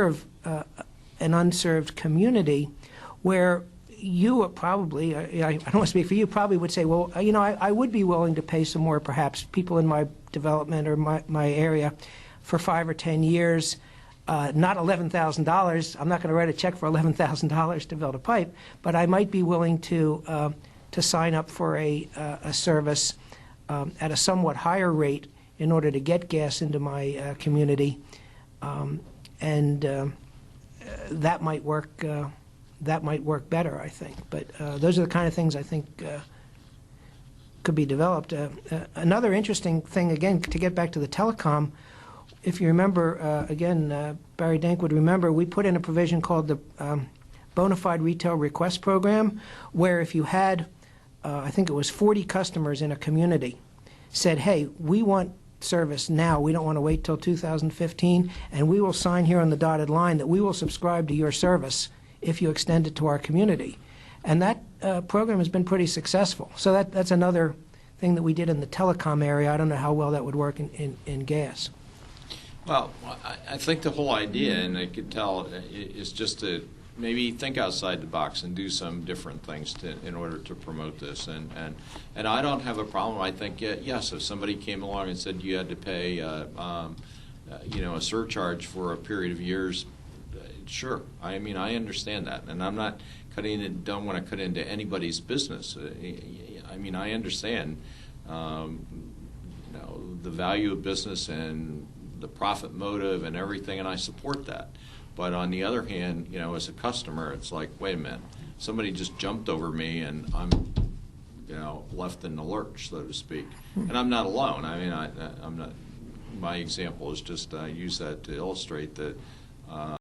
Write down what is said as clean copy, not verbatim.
serve an unserved community where you are probably, I don't want to speak for you, probably would say, well, you know, I would be willing to pay some more, perhaps, people in my development or my area for 5 or 10 years, not $11,000. I'm not going to write a check for $11,000 to build a pipe, but I might be willing to sign up for a service at a somewhat higher rate in order to get gas into my community, and that might work. That might work better, I think. But those are the kind of things I think could be developed. Another interesting thing, again, to get back to the telecom, if you remember, again, Barry Denk would remember, we put in a provision called the Bona Fide Retail Request Program, where if you had, I think it was 40 customers in a community, said, hey, we want service now, we don't want to wait till 2015, and we will sign here on the dotted line that we will subscribe to your service if you extend it to our community. And that program has been pretty successful. So that's another thing that we did in the telecom area. I don't know how well that would work in gas. Well, I think the whole idea, and I could tell, is just to maybe think outside the box and do some different things in order to promote this. And I don't have a problem. I think, yes, if somebody came along and said you had to pay, you know, a surcharge for a period of years, sure. I mean, I understand that, and I'm not don't want to cut into anybody's business. I mean, I understand, you know, the value of business and the profit motive and everything, and I support that. But on the other hand, you know, as a customer, it's like, wait a minute, somebody just jumped over me, and I'm, you know, left in the lurch, so to speak. And I'm not alone. I mean, I'm not. My example is just I use that to illustrate that.